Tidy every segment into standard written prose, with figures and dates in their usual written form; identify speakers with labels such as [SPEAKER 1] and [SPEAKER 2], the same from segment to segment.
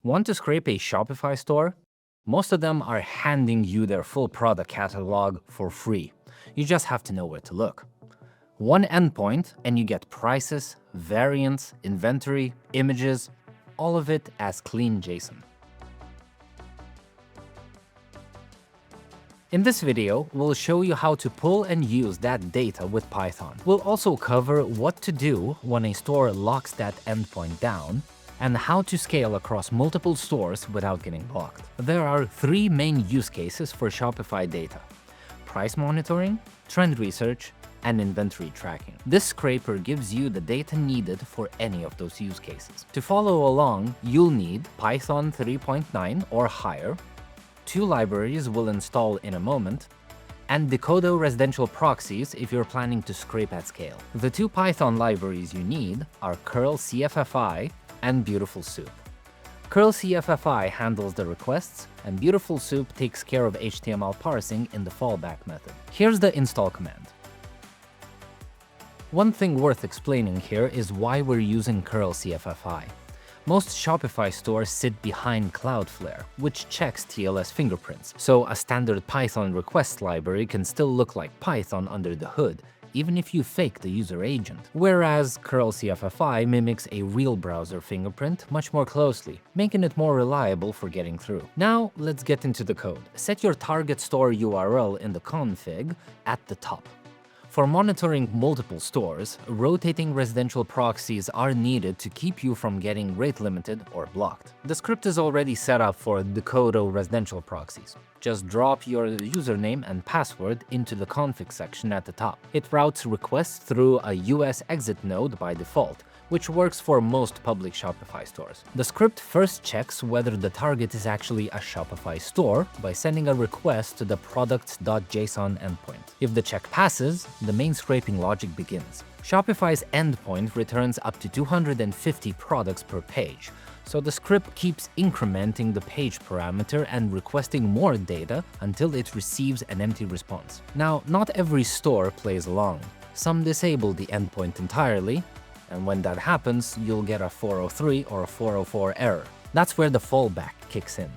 [SPEAKER 1] Want to scrape a Shopify store? Most of them are handing you their full product catalog for free. You just have to know where to look. One endpoint and you get prices, variants, inventory, images, all of it as clean JSON. In this video, we'll show you how to pull and use that data with Python. We'll also cover what to do when a store locks that endpoint down, and how to scale across multiple stores without getting blocked. There are three main use cases for Shopify data: price monitoring, trend research, and inventory tracking. This scraper gives you the data needed for any of those use cases. To follow along, you'll need Python 3.9 or higher, two libraries we'll install in a moment, and Decodo residential proxies if you're planning to scrape at scale. The two Python libraries you need are curl CFFI and Beautiful Soup. Curl CFFI handles the requests, and Beautiful Soup takes care of HTML parsing in the fallback method. Here's the install command. One thing worth explaining here is why we're using curl CFFI. Most Shopify stores sit behind Cloudflare, which checks TLS fingerprints, so a standard Python request library can still look like Python under the hood, even if you fake the user agent. Whereas curl CFFI mimics a real browser fingerprint much more closely, making it more reliable for getting through. Now, let's get into the code. Set your target store URL in the config at the top. For monitoring multiple stores, rotating residential proxies are needed to keep you from getting rate limited or blocked. The script is already set up for Decodo residential proxies. Just drop your username and password into the config section at the top. It routes requests through a US exit node by default, which works for most public Shopify stores. The script first checks whether the target is actually a Shopify store by sending a request to the products.json endpoint. If the check passes, the main scraping logic begins. Shopify's endpoint returns up to 250 products per page, so the script keeps incrementing the page parameter and requesting more data until it receives an empty response. Now, not every store plays along. Some disable the endpoint entirely, and when that happens, you'll get a 403 or a 404 error. That's where the fallback kicks in.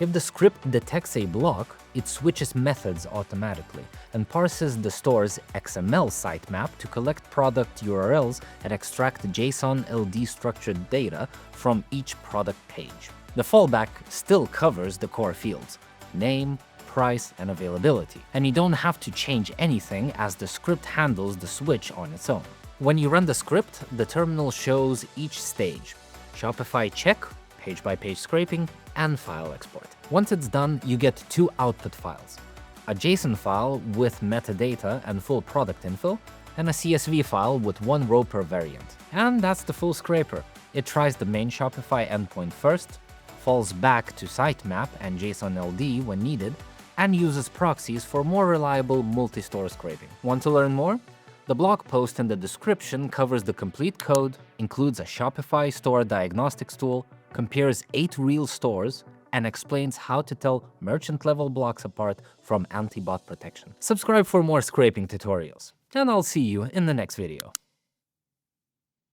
[SPEAKER 1] If the script detects a block, it switches methods automatically and parses the store's XML sitemap to collect product URLs and extract JSON-LD structured data from each product page. The fallback still covers the core fields: name, price, and availability, and you don't have to change anything as the script handles the switch on its own. When you run the script, the terminal shows each stage: Shopify check, page-by-page scraping, and file export. Once it's done, you get two output files: a JSON file with metadata and full product info, and a CSV file with one row per variant. And that's the full scraper. It tries the main Shopify endpoint first, falls back to sitemap and JSON-LD when needed, and uses proxies for more reliable multi-store scraping. Want to learn more? The blog post in the description covers the complete code, includes a Shopify store diagnostics tool, compares 8 real stores, and explains how to tell merchant-level blocks apart from anti-bot protection. Subscribe for more scraping tutorials, and I'll see you in the next video.